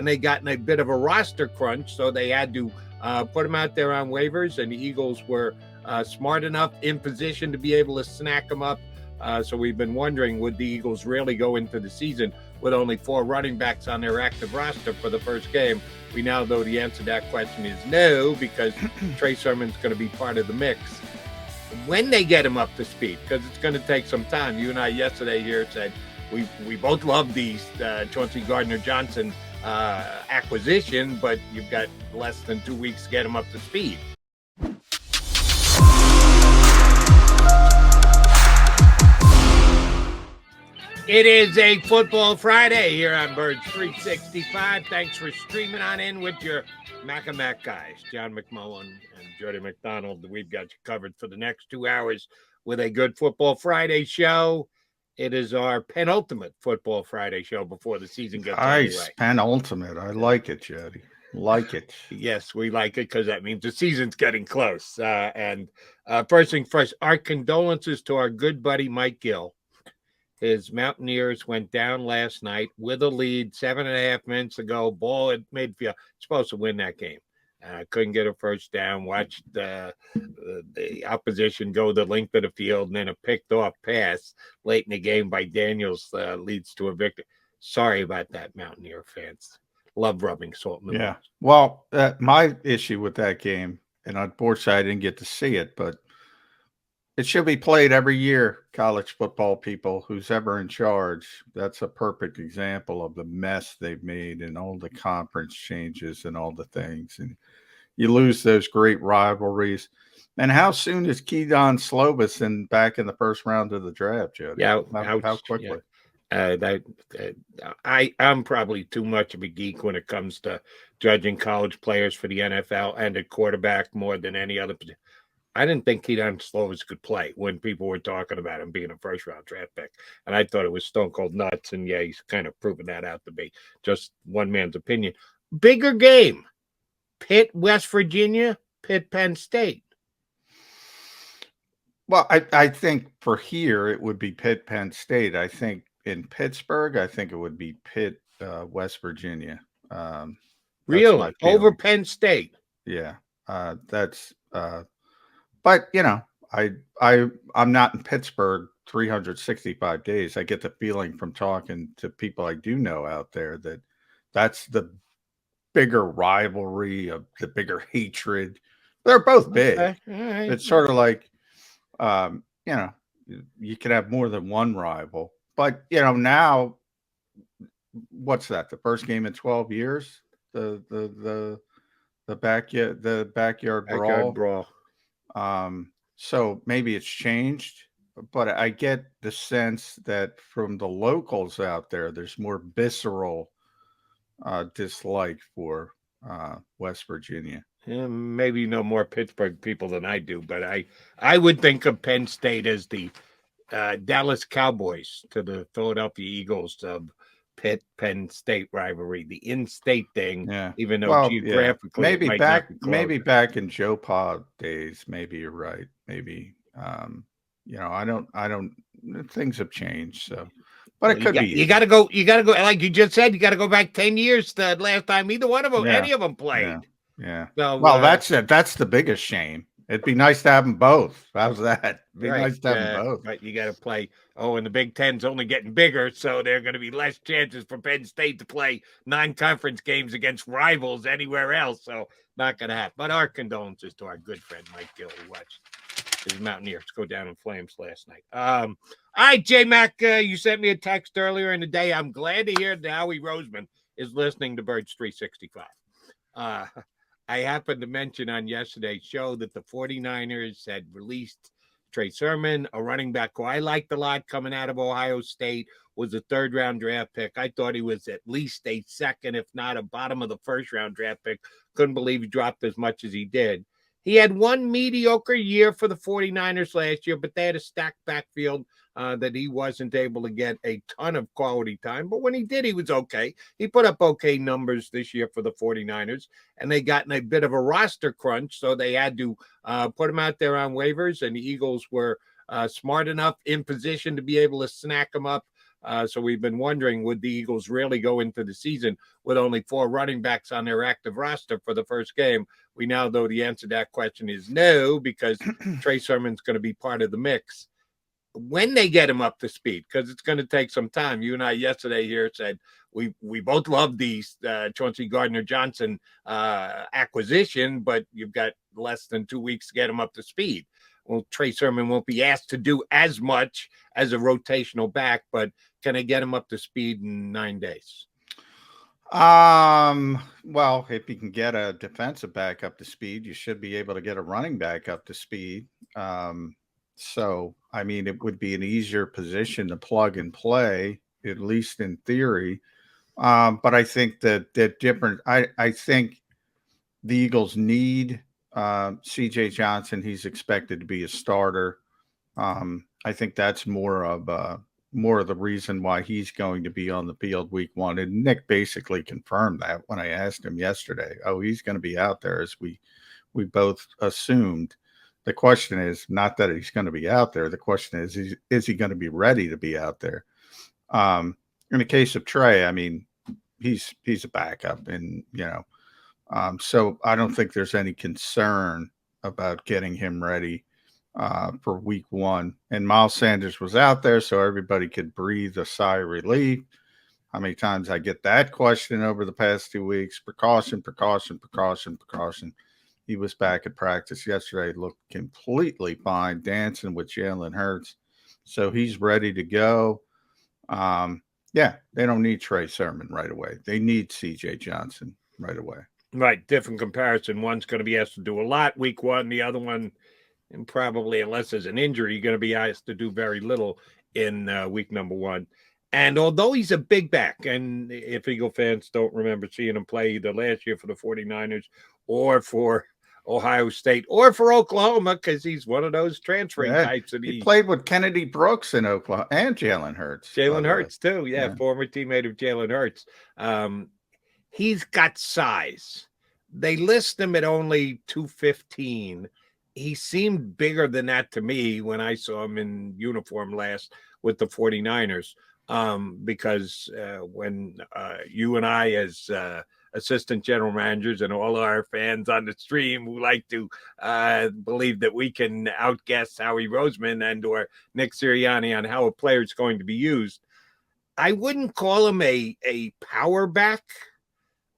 and they got in a bit of a roster crunch, so they had to put him out there on waivers, and the Eagles were smart enough in position to be able to snack him up. So we've been wondering, would the Eagles really go into the season with only 4 running backs on their active roster for the first game? We now know the answer to that question is no, because Trey Sermon's going to be part of the mix when they get him up to speed, because it's going to take some time. You and I yesterday here said we both love these Chauncey Gardner-Johnson acquisition, but you've got less than 2 weeks to get him up to speed. It is a Football Friday here on Birds 365. Thanks for streaming on in with your Mac and Mac guys, John McMullen and Jody McDonald. We've got you covered for the next 2 hours with a good Football Friday show. It is our penultimate Football Friday show before the season gets underway. Penultimate. I like it, Jody. Like it. Yes, we like it because that means the season's getting close. First thing first, our condolences to our good buddy Mike Gill. His Mountaineers went down last night with a lead 7.5 minutes ago. Ball at midfield. Supposed to win that game. Couldn't get a first down. Watched the opposition go the length of the field, and then a picked off pass late in the game by Daniels leads to a victory. Sorry about that, Mountaineer fans. Love rubbing salt in the wound. Well, my issue with that game, and unfortunately I didn't get to see it, but it should be played every year, college football people, who's ever in charge. That's a perfect example of the mess they've made and all the conference changes and all the things. And you lose those great rivalries. And how soon is Keydon Slovis back in the first round of the draft, Jody? Yeah, how quickly? Yeah. I'm probably too much of a geek when it comes to judging college players for the NFL and a quarterback more than any other position. I didn't think Keydon Slovis could play when people were talking about him being a first-round draft pick. And I thought it was stone cold nuts. And, yeah, he's kind of proven that out to be just one man's opinion. Bigger game, Pitt, West Virginia, Pitt, Penn State. Well, I think for here it would be Pitt, Penn State. I think in Pittsburgh, I think it would be Pitt, West Virginia. Really? Over Penn State? Yeah. But, you know, I'm not in Pittsburgh 365 days. I get the feeling from talking to people I do know out there that that's the bigger rivalry, of the bigger hatred. They're both big. Okay. All right. It's sort of like, you know, you could have more than one rival. But, you know, now, what's that? The first game in 12 years? The backyard brawl. So maybe it's changed, but I get the sense that from the locals out there, there's more visceral dislike for West Virginia. Yeah, maybe you know more Pittsburgh people than I do, but I would think of Penn State as the Dallas Cowboys to the Philadelphia Eagles of Pitt Penn State rivalry, the in-state thing. Yeah. Even though geographically, maybe back in Joe Pa days, maybe you're right. Maybe you know, I don't. Things have changed, so. But it could be. You got to go. Like you just said, you got to go back 10 years to the last time either one of them, any of them played. Yeah. So, well, that's it. That's the biggest shame. It'd be nice to have them both. How's that? It'd be nice to have them both. But you got to play. Oh, and the Big Ten's only getting bigger, so there are going to be less chances for Penn State to play non-conference games against rivals anywhere else. So not going to happen. But our condolences to our good friend Mike Gill, who watched his Mountaineers go down in flames last night. All right, J-Mac, you sent me a text earlier in the day. I'm glad to hear that Howie Roseman is listening to Birds 365. I happened to mention on yesterday's show that the 49ers had released Trey Sermon, a running back who I liked a lot coming out of Ohio State, was a third-round draft pick. I thought he was at least a second, if not a bottom of the first-round draft pick. Couldn't believe he dropped as much as he did. He had one mediocre year for the 49ers last year, but they had a stacked backfield that he wasn't able to get a ton of quality time. But when he did, he was okay. He put up okay numbers this year for the 49ers, and they got in a bit of a roster crunch, so they had to put him out there on waivers, and the Eagles were smart enough in position to be able to snack him up. So we've been wondering, would the Eagles really go into the season with only 4 running backs on their active roster for the first game? We now know the answer to that question is no, because Trey Sermon's going to be part of the mix when they get him up to speed, because it's going to take some time. You and I yesterday here said we both love the Chauncey Gardner-Johnson acquisition, but you've got less than 2 weeks to get him up to speed. Well, Trey Sermon won't be asked to do as much as a rotational back, but can I get him up to speed in 9 days? Well, if you can get a defensive back up to speed, you should be able to get a running back up to speed. So, I mean, it would be an easier position to plug and play, at least in theory. But I think that different. I think the Eagles need C.J. Johnson. He's expected to be a starter. I think that's more of the reason why he's going to be on the field week 1. And Nick basically confirmed that when I asked him yesterday. Oh, he's going to be out there, as we both assumed. The question is not that he's going to be out there. The question is he going to be ready to be out there? In the case of Trey, I mean, he's a backup, and so I don't think there's any concern about getting him ready for week 1. And Miles Sanders was out there, so everybody could breathe a sigh of relief. How many times I get that question over the past 2 weeks? Precaution, precaution, precaution, precaution. He was back at practice yesterday, looked completely fine, dancing with Jalen Hurts. So he's ready to go. Yeah, they don't need Trey Sermon right away. They need C.J. Johnson right away. Right, different comparison. One's going to be asked to do a lot week 1. The other one, and probably unless there's an injury, going to be asked to do very little in week number 1. And although he's a big back, and if Eagle fans don't remember seeing him play either last year for the 49ers or for Ohio State or for Oklahoma, because he's one of those transferring types. And he played with Kennedy Brooks in Oklahoma and Jalen Hurts. Jalen Hurts, too. Yeah, former teammate of Jalen Hurts. He's got size. They list him at only 215. He seemed bigger than that to me when I saw him in uniform last with the 49ers. Because when you and I, as assistant general managers, and all our fans on the stream who like to believe that we can outguess Howie Roseman and or Nick Sirianni on how a player is going to be used, I wouldn't call him a power back.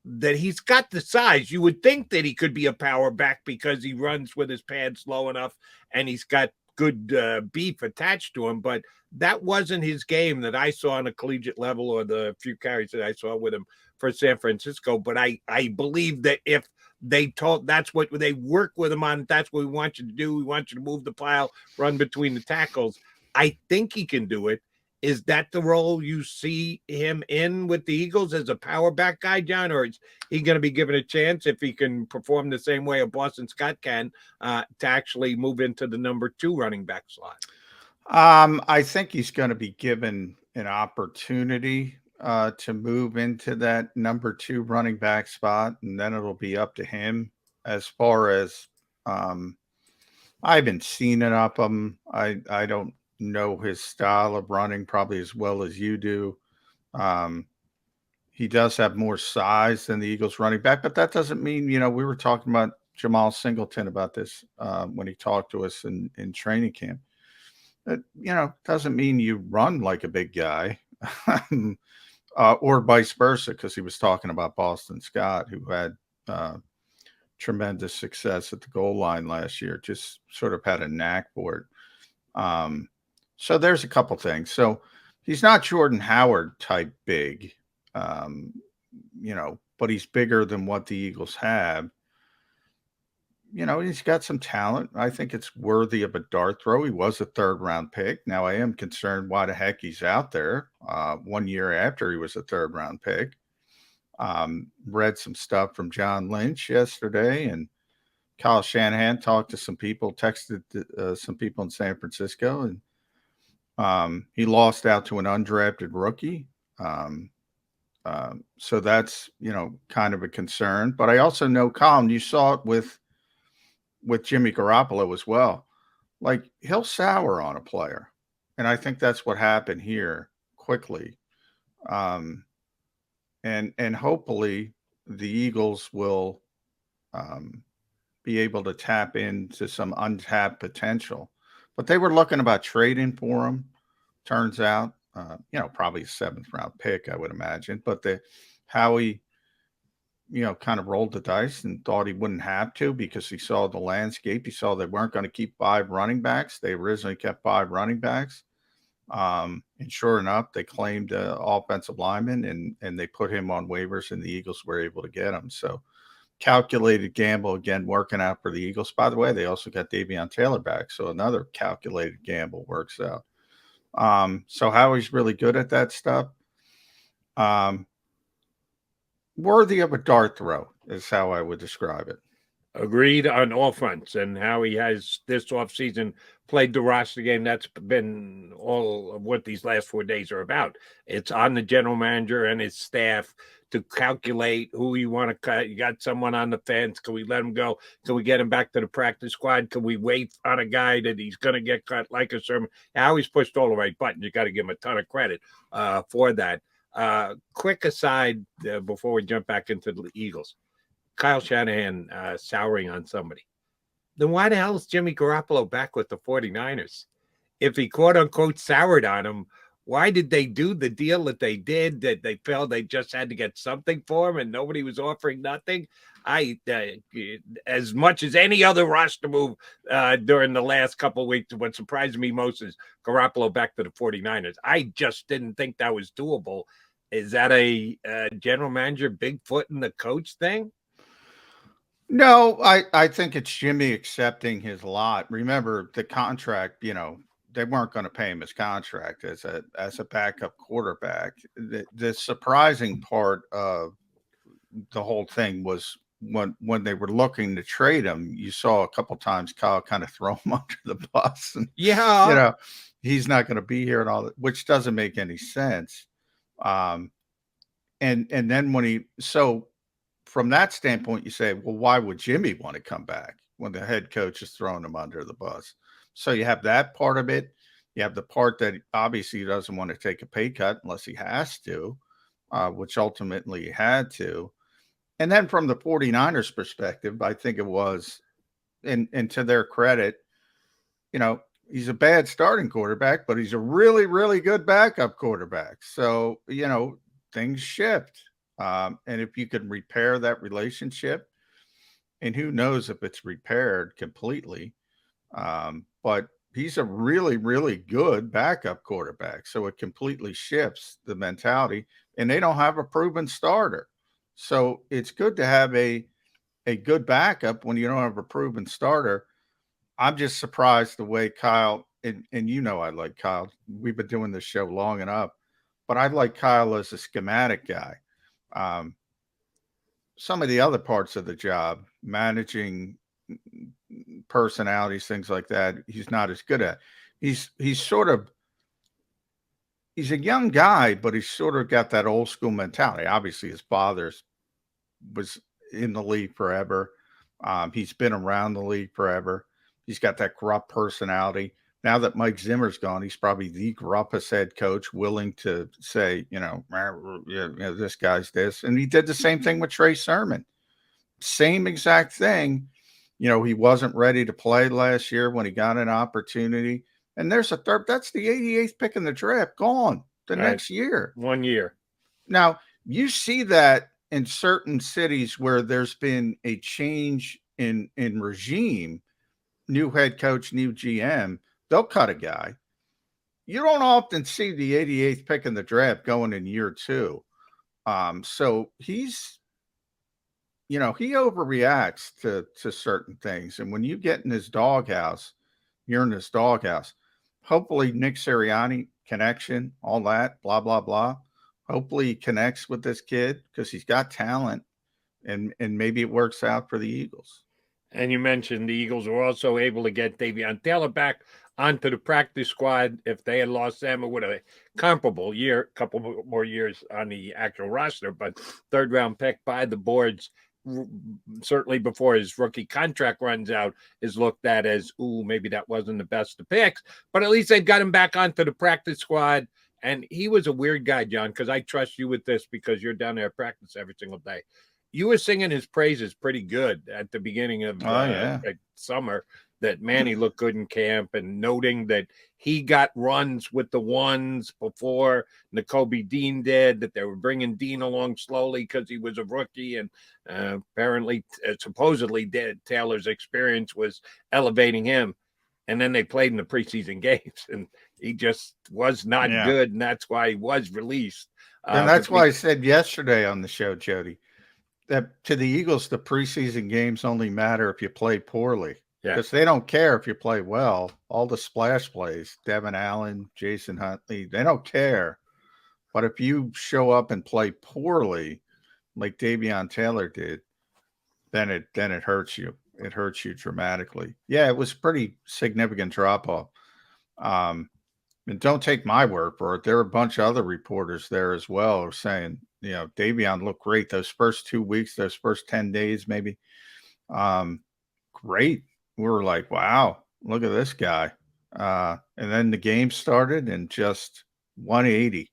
That he's got the size. You would think that he could be a power back because he runs with his pads low enough and he's got good beef attached to him, but that wasn't his game that I saw on a collegiate level or the few carries that I saw with him for San Francisco. But I believe that if they told, that's what they work with him on, that's what we want you to do. We want you to move the pile, run between the tackles. I think he can do it. Is that the role you see him in with the Eagles, as a power back guy, John? Or is he going to be given a chance, if he can perform the same way a Boston Scott can, to actually move into the number 2 running back slot? I think he's going to be given an opportunity to move into that number 2 running back spot, and then it'll be up to him. As far as I haven't seen it up him. I don't know his style of running probably as well as you do. He does have more size than the Eagles running back, but that doesn't mean, we were talking about Jamal Singleton about this when he talked to us in training camp. Doesn't mean you run like a big guy or vice versa, because he was talking about Boston Scott, who had tremendous success at the goal line last year, just sort of had a knack for it. So there's a couple things. So he's not Jordan Howard type big, but he's bigger than what the Eagles have. He's got some talent. I think it's worthy of a dart throw. He was a 3rd-round pick. Now, I am concerned why the heck he's out there 1 year after he was a 3rd-round pick. Read some stuff from John Lynch yesterday, and Kyle Shanahan talked to some people, texted some people in San Francisco, and he lost out to an undrafted rookie. So that's, kind of a concern. But I also know, Colin, you saw it with Jimmy Garoppolo as well. Like, he'll sour on a player. And I think that's what happened here quickly. And hopefully the Eagles will be able to tap into some untapped potential. But they were looking about trading for him. Turns out, probably a 7th-round pick, I would imagine. But the Howie, kind of rolled the dice and thought he wouldn't have to because he saw the landscape. He saw they weren't going to keep 5 running backs. They originally kept 5 running backs. And sure enough, they claimed the offensive lineman and they put him on waivers, and the Eagles were able to get him. So calculated gamble again, working out for the Eagles. By the way, they also got Davion Taylor back, so another calculated gamble works out. So Howie's really good at that stuff. Worthy of a dart throw is how I would describe it. Agreed on all fronts, and how he has this offseason played the roster game. That's been all of what these last 4 days are about. It's on the general manager and his staff to calculate who you want to cut. You got someone on the fence. Can we let him go? Can we get him back to the practice squad? Can we wait on a guy that he's going to get cut like a Sermon? How he's pushed all the right buttons. You got to give him a ton of credit for that. Quick aside before we jump back into the Eagles. Kyle Shanahan souring on somebody. Then why the hell is Jimmy Garoppolo back with the 49ers? If he quote unquote soured on him, why did they do the deal that they did, that they felt they just had to get something for him and nobody was offering nothing? As much as any other roster move during the last couple of weeks, what surprised me most is Garoppolo back to the 49ers. I just didn't think that was doable. Is that a general manager, big foot in the coach thing? No, I think it's Jimmy accepting his lot. Remember the contract, they weren't going to pay him his contract as a backup quarterback. The surprising part of the whole thing was when they were looking to trade him, you saw a couple times Kyle kind of throw him under the bus. And, he's not going to be here and all that, which doesn't make any sense. And then from that standpoint, you say, well, why would Jimmy want to come back when the head coach is throwing him under the bus? So you have that part of it. You have the part that obviously he doesn't want to take a pay cut unless he has to, which ultimately he had to. And then from the 49ers perspective, I think it was, and to their credit, he's a bad starting quarterback, but he's a really, really good backup quarterback. So, things shift. And if you can repair that relationship, and who knows if it's repaired completely, but he's a really, really good backup quarterback. So it completely shifts the mentality, and they don't have a proven starter. So it's good to have a good backup when you don't have a proven starter. I'm just surprised the way Kyle, and I like Kyle. We've been doing this show long enough, but I like Kyle as a schematic guy. Some of the other parts of the job, managing personalities, things like that, he's not as good at. He's a young guy, but he's sort of got that old school mentality. Obviously, his father was in the league forever. He's been around the league forever. He's got that gruff personality. Now that Mike Zimmer's gone, he's probably the gruffest head coach, willing to say, this guy's this. And he did the same thing with Trey Sermon. Same exact thing. He wasn't ready to play last year when he got an opportunity. And there's a third. That's the 88th pick in the draft. Gone next year. 1 year. Now, you see that in certain cities where there's been a change in regime, new head coach, new GM, they'll cut a guy. You don't often see the 88th pick in the draft going in year 2. So he's, he overreacts to certain things. And when you get in his doghouse, you're in his doghouse. Hopefully Nick Sirianni connection, all that, blah, blah, blah. Hopefully he connects with this kid because he's got talent, and maybe it works out for the Eagles. And you mentioned the Eagles were also able to get Davion Taylor back onto the practice squad. If they had lost them, it would have a comparable year, couple more years on the actual roster. But 3rd-round pick by the boards, certainly before his rookie contract runs out, is looked at as, maybe that wasn't the best of picks. But at least they've got him back onto the practice squad. And he was a weird guy, John, because I trust you with this because you're down there at practice every single day. You were singing his praises pretty good at the beginning of Oh yeah. summer, that Manny looked good in camp, and noting that he got runs with the ones before Nakobe Dean did, that they were bringing Dean along slowly because he was a rookie. And apparently, supposedly, Taylor's experience was elevating him. And then they played in the preseason games, and he just was not Yeah. good, and that's why he was released. And that's why I said yesterday on the show, Jody, that to the Eagles, the preseason games only matter if you play poorly. Yeah. Because they don't care if you play well. All the splash plays, Devin Allen, Jason Huntley, they don't care. But if you show up and play poorly, like Davion Taylor did, then it hurts you. It hurts you dramatically. Yeah, it was pretty significant drop off. And don't take my word for it. There are a bunch of other reporters there as well saying, Davion looked great those first 2 weeks, those first 10 days, maybe. Great. We were like, wow, look at this guy. And then the game started and just 180.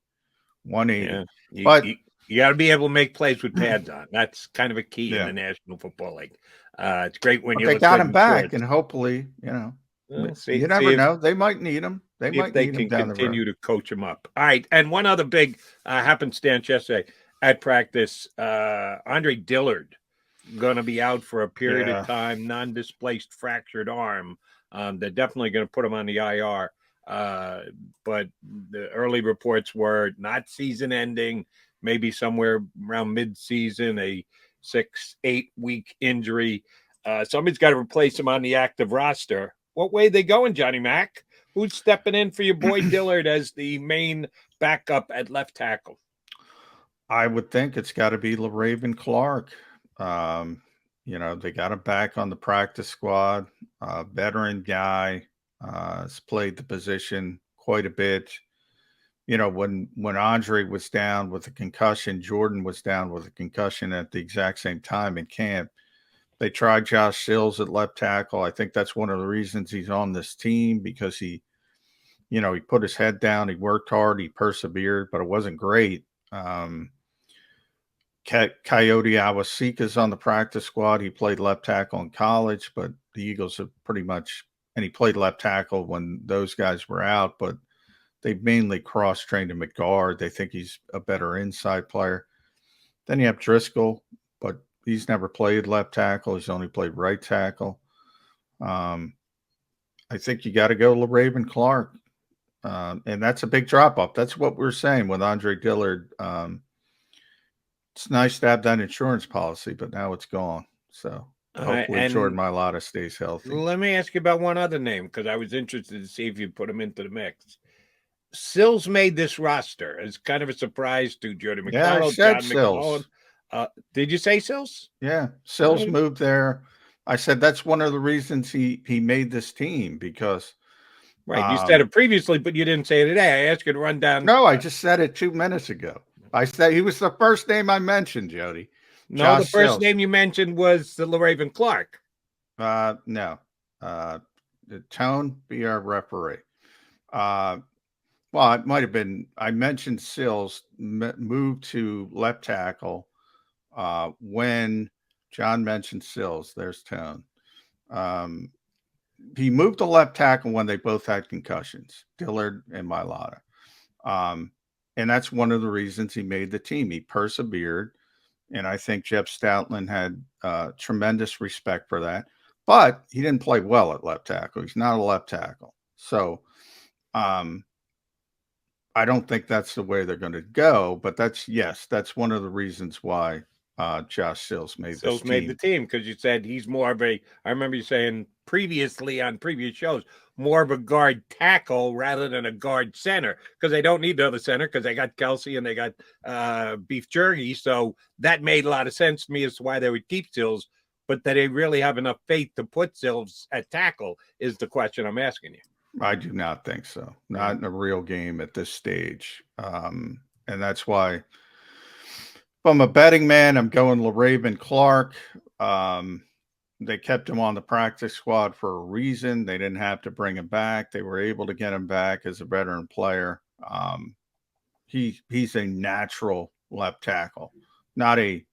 Yeah. But you got to be able to make plays with pads on. That's kind of a key in the National Football League. It's great when they got him back, and hopefully, you never know. They might need him. They might need him down the road. Continue to coach him up. All right. And one other big happenstance yesterday at practice, Andre Dillard going to be out for a period of time, non-displaced fractured arm. They're definitely going to put him on the IR. But the early reports were not season ending, maybe somewhere around mid-season, a 6-8 week injury. Somebody's got to replace him on the active roster. What way are they going, Johnny Mac? Who's stepping in for your boy Dillard as the main backup at left tackle? I would think it's got to be LaRaven Clark. They got him back on the practice squad. Veteran guy, has played the position quite a bit. When Andre was down with a concussion, Jordan was down with a concussion at the exact same time in camp. They tried Josh Sills at left tackle. I think that's one of the reasons he's on this team, because he put his head down, he worked hard, he persevered, but it wasn't great. Coyote Awasika's on the practice squad. He played left tackle in college, but the Eagles have pretty much, and he played left tackle when those guys were out, but they've mainly cross-trained him at guard. They think he's a better inside player. Then you have Driscoll, but he's never played left tackle. He's only played right tackle. I think you got to go LaRaven Clark. And that's a big drop-off. That's what we're saying with Andre Dillard. It's nice to have that insurance policy, but now it's gone. So hopefully Jordan Mailata stays healthy. Let me ask you about one other name, because I was interested to see if you put him into the mix. Sills made this roster. It's kind of a surprise to Jody McDonald. Yeah, I said Sills. Did you say Sills? Yeah, Sills moved there. I said that's one of the reasons he made this team, because right. You said it previously, but you didn't say it today. I asked you to run down. No, I just said it 2 minutes ago. I said he was the first name I mentioned, Jody. No, Josh the first name you mentioned was the LaRaven Clark. No. Tone, be our referee. Well, it might have been. I mentioned Sills moved to left tackle when John mentioned Sills. There's Tone. He moved to left tackle when they both had concussions, Dillard and Mailata. And that's one of the reasons he made the team. He persevered. And I think Jeff Stoutland had tremendous respect for that. But he didn't play well at left tackle. He's not a left tackle. So I don't think that's the way they're going to go. But that's one of the reasons why Josh Sills made the team, because you said he's more of a, I remember you saying previously on previous shows, more of a guard tackle rather than a guard center, because they don't need the other center because they got Kelsey and they got Beef Jerky. So that made a lot of sense to me as to why they would keep Sills, but that they really have enough faith to put Sills at tackle is the question I'm asking you. I do not think so. Not in a real game at this stage. And that's why, if I'm a betting man, I'm going LaRaven Clark. They kept him on the practice squad for a reason. They didn't have to bring him back. They were able to get him back as a veteran player. He's a natural left tackle, not a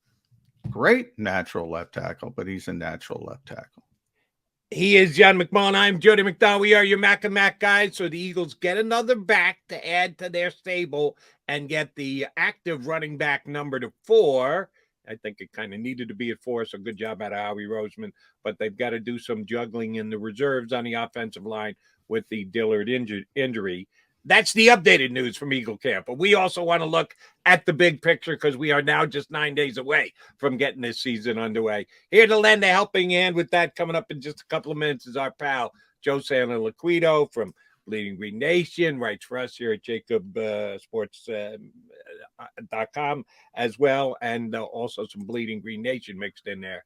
great natural left tackle, but he's a natural left tackle. He is John McMullen. I'm Jody McDonald. We are your Mac and Mac guys. So the Eagles get another back to add to their stable and get the active running back number to 4. I think it kind of needed to be at 4, so good job out of Howie Roseman. But they've got to do some juggling in the reserves on the offensive line with the Dillard injury. That's the updated news from Eagle Camp. But we also want to look at the big picture because we are now just 9 days away from getting this season underway. Here to lend a helping hand with that coming up in just a couple of minutes is our pal, Joe Sandler-Liquido from Bleeding Green Nation, writes for us here at JAKIB Sports.com as well, and also some Bleeding Green Nation mixed in there.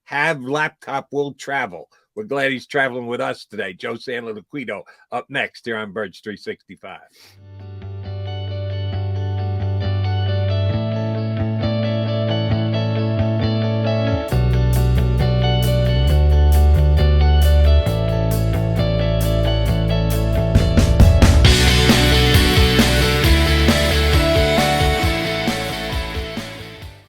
Have laptop will travel. We're glad he's traveling with us today. Joe Sandler-Liquido up next here on Birds 365.